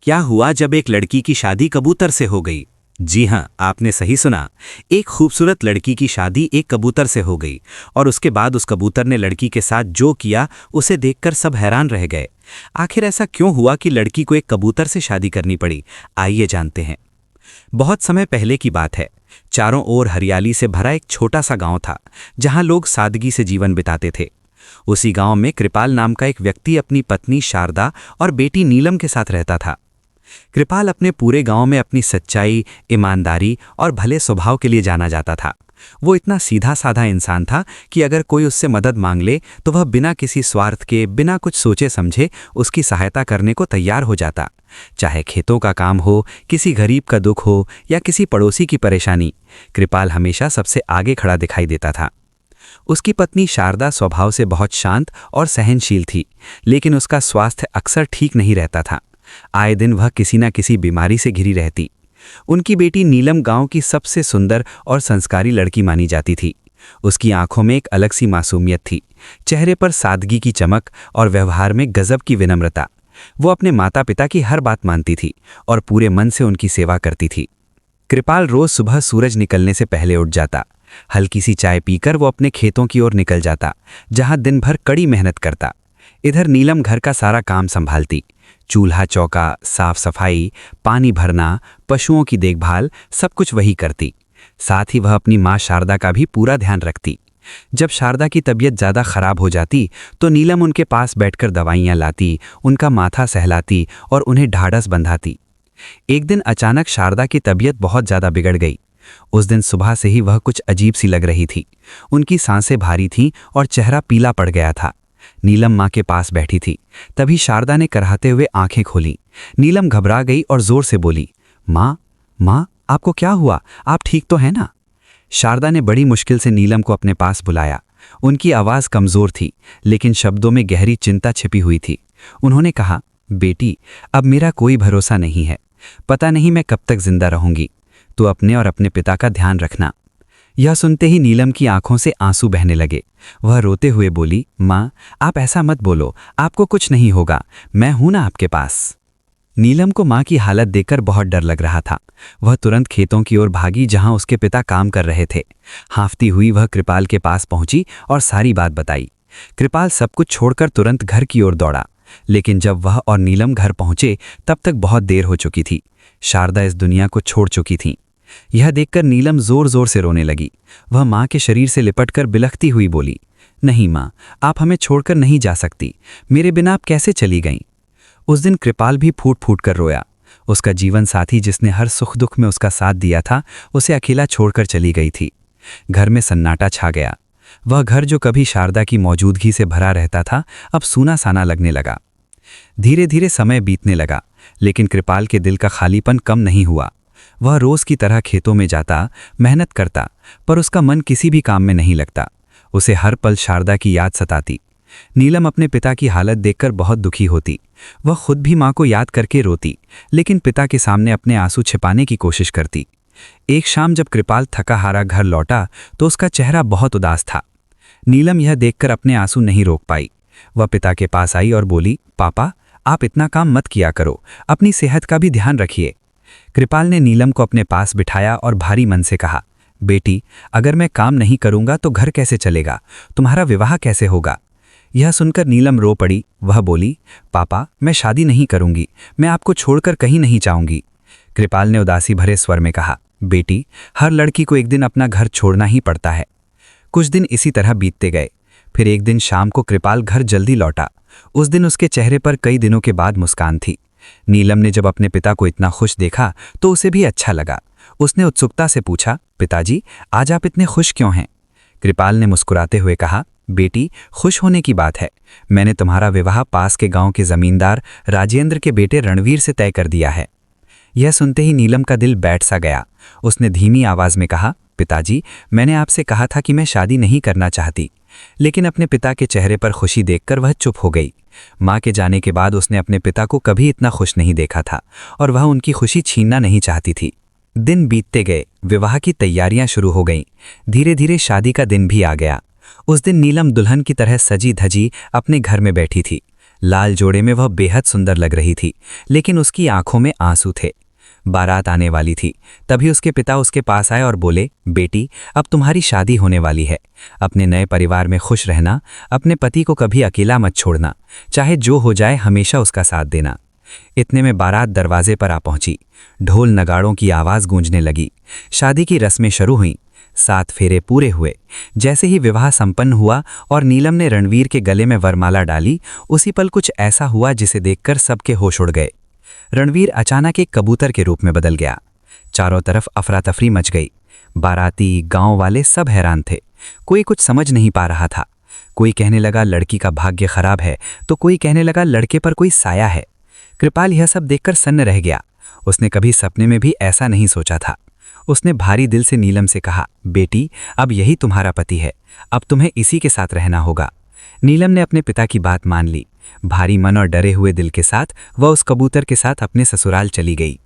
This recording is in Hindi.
क्या हुआ जब एक लड़की की शादी कबूतर से हो गई। जी हाँ, आपने सही सुना। एक खूबसूरत लड़की की शादी एक कबूतर से हो गई और उसके बाद उस कबूतर ने लड़की के साथ जो किया उसे देखकर सब हैरान रह गए। आखिर ऐसा क्यों हुआ कि लड़की को एक कबूतर से शादी करनी पड़ी? आइए जानते हैं। बहुत समय पहले की बात है। चारों ओर हरियाली से भरा एक छोटा सा गांव था, जहां लोग सादगी से जीवन बिताते थे। उसी गांव में कृपाल नाम का एक व्यक्ति अपनी पत्नी शारदा और बेटी नीलम के साथ रहता था। कृपाल अपने पूरे गांव में अपनी सच्चाई, ईमानदारी और भले स्वभाव के लिए जाना जाता था। वो इतना सीधा साधा इंसान था कि अगर कोई उससे मदद मांग ले तो वह बिना किसी स्वार्थ के, बिना कुछ सोचे समझे उसकी सहायता करने को तैयार हो जाता। चाहे खेतों का काम हो, किसी गरीब का दुख हो या किसी पड़ोसी की परेशानी, कृपाल हमेशा सबसे आगे खड़ा दिखाई देता था। उसकी पत्नी शारदा स्वभाव से बहुत शांत और सहनशील थी, लेकिन उसका स्वास्थ्य अक्सर ठीक नहीं रहता था। आए दिन वह किसी न किसी बीमारी से घिरी रहती। उनकी बेटी नीलम गांव की सबसे सुंदर और संस्कारी लड़की मानी जाती थी। उसकी आंखों में एक अलग सी मासूमियत थी, चेहरे पर सादगी की चमक और व्यवहार में गजब की विनम्रता। वो अपने माता पिता की हर बात मानती थी और पूरे मन से उनकी सेवा करती थी। कृपाल रोज सुबह सूरज निकलने से पहले उठ जाता। हल्की सी चाय पीकर वो अपने खेतों की ओर निकल जाता, जहां दिन भर कड़ी मेहनत करता। इधर नीलम घर का सारा काम संभालती। चूल्हा चौका, साफ सफाई, पानी भरना, पशुओं की देखभाल, सब कुछ वही करती। साथ ही वह अपनी माँ शारदा का भी पूरा ध्यान रखती। जब शारदा की तबीयत ज़्यादा खराब हो जाती तो नीलम उनके पास बैठकर दवाइयाँ लाती, उनका माथा सहलाती और उन्हें ढाढ़स बंधाती। एक दिन अचानक शारदा की तबीयत बहुत ज़्यादा बिगड़ गई। उस दिन सुबह से ही वह कुछ अजीब सी लग रही थी। उनकी सांसें भारी थीं और चेहरा पीला पड़ गया था। नीलम माँ के पास बैठी थी। तभी शारदा ने कराहते हुए आंखें खोली। नीलम घबरा गई और जोर से बोली, माँ, माँ, आपको क्या हुआ? आप ठीक तो हैं ना? शारदा ने बड़ी मुश्किल से नीलम को अपने पास बुलाया। उनकी आवाज़ कमज़ोर थी, लेकिन शब्दों में गहरी चिंता छिपी हुई थी। उन्होंने कहा, बेटी, अब मेरा कोई भरोसा नहीं है। पता नहीं मैं कब तक जिंदा रहूंगी। तो अपने और अपने पिता का ध्यान रखना। यह सुनते ही नीलम की आंखों से आंसू बहने लगे। वह रोते हुए बोली, माँ, आप ऐसा मत बोलो, आपको कुछ नहीं होगा, मैं हूं ना आपके पास। नीलम को माँ की हालत देखकर बहुत डर लग रहा था। वह तुरंत खेतों की ओर भागी, जहां उसके पिता काम कर रहे थे। हांफती हुई वह कृपाल के पास पहुंची और सारी बात बताई। कृपाल सब कुछ छोड़कर तुरंत घर की ओर दौड़ा, लेकिन जब वह और नीलम घर पहुंचे तब तक बहुत देर हो चुकी थी। शारदा इस दुनिया को छोड़ चुकी थी। यह देखकर नीलम जोर जोर से रोने लगी। वह माँ के शरीर से लिपटकर बिलखती हुई बोली, नहीं माँ, आप हमें छोड़कर नहीं जा सकती। मेरे बिना आप कैसे चली गईं? उस दिन कृपाल भी फूट फूट कर रोया। उसका जीवन साथी, जिसने हर सुख दुख में उसका साथ दिया था, उसे अकेला छोड़कर चली गई थी। घर में सन्नाटा छा गया। वह घर जो कभी शारदा की मौजूदगी से भरा रहता था, अब सूना साना लगने लगा। धीरे धीरे समय बीतने लगा, लेकिन कृपाल के दिल का खालीपन कम नहीं हुआ। वह रोज की तरह खेतों में जाता, मेहनत करता, पर उसका मन किसी भी काम में नहीं लगता। उसे हर पल शारदा की याद सताती। नीलम अपने पिता की हालत देखकर बहुत दुखी होती। वह खुद भी माँ को याद करके रोती, लेकिन पिता के सामने अपने आंसू छिपाने की कोशिश करती। एक शाम जब कृपाल थका हारा घर लौटा तो उसका चेहरा बहुत उदास था। नीलम यह देखकर अपने आंसू नहीं रोक पाई। वह पिता के पास आई और बोली, पापा, आप इतना काम मत किया करो, अपनी सेहत का भी ध्यान रखिए। कृपाल ने नीलम को अपने पास बिठाया और भारी मन से कहा, बेटी, अगर मैं काम नहीं करूंगा तो घर कैसे चलेगा? तुम्हारा विवाह कैसे होगा? यह सुनकर नीलम रो पड़ी। वह बोली, पापा, मैं शादी नहीं करूंगी, मैं आपको छोड़कर कहीं नहीं जाऊंगी। कृपाल ने उदासी भरे स्वर में कहा, बेटी, हर लड़की को एक दिन अपना घर छोड़ना ही पड़ता है। कुछ दिन इसी तरह बीतते गए। फिर एक दिन शाम को कृपाल घर जल्दी लौटा। उस दिन उसके चेहरे पर कई दिनों के बाद मुस्कान थी। नीलम ने जब अपने पिता को इतना खुश देखा तो उसे भी अच्छा लगा। उसने उत्सुकता से पूछा, पिताजी, आज आप इतने खुश क्यों हैं? कृपाल ने मुस्कुराते हुए कहा, बेटी, खुश होने की बात है। मैंने तुम्हारा विवाह पास के गांव के जमींदार राजेंद्र के बेटे रणवीर से तय कर दिया है। यह सुनते ही नीलम का दिल बैठ सा गया। उसने धीमी आवाज में कहा, पिताजी, मैंने आपसे कहा था कि मैं शादी नहीं करना चाहती। लेकिन अपने पिता के चेहरे पर खुशी देखकर वह चुप हो गई। माँ के जाने के बाद उसने अपने पिता को कभी इतना खुश नहीं देखा था और वह उनकी खुशी छीनना नहीं चाहती थी। दिन बीतते गए, विवाह की तैयारियां शुरू हो गईं। धीरे धीरे शादी का दिन भी आ गया। उस दिन नीलम दुल्हन की तरह सजी धजी अपने घर में बैठी थी। लाल जोड़े में वह बेहद सुंदर लग रही थी, लेकिन उसकी आंखों में आंसू थे। बारात आने वाली थी, तभी उसके पिता उसके पास आए और बोले, बेटी, अब तुम्हारी शादी होने वाली है। अपने नए परिवार में खुश रहना, अपने पति को कभी अकेला मत छोड़ना, चाहे जो हो जाए हमेशा उसका साथ देना। इतने में बारात दरवाजे पर आ पहुंची। ढोल नगाड़ों की आवाज़ गूंजने लगी। शादी की रस्में शुरू हुईं। 7 फेरे पूरे हुए। जैसे ही विवाह संपन्न हुआ और नीलम ने रणवीर के गले में वरमाला डाली, उसी पल कुछ ऐसा हुआ जिसे देखकर सबके होश उड़ गए। रणवीर अचानक एक कबूतर के रूप में बदल गया। चारों तरफ अफरा तफरी मच गई। बाराती, गांव वाले सब हैरान थे। कोई कुछ समझ नहीं पा रहा था। कोई कहने लगा लड़की का भाग्य खराब है, तो कोई कहने लगा लड़के पर कोई साया है। कृपाल यह सब देखकर सन्न रह गया। उसने कभी सपने में भी ऐसा नहीं सोचा था। उसने भारी दिल से नीलम से कहा, बेटी, अब यही तुम्हारा पति है, अब तुम्हें इसी के साथ रहना होगा। नीलम ने अपने पिता की बात मान ली। भारी मन और डरे हुए दिल के साथ वह उस कबूतर के साथ अपने ससुराल चली गई।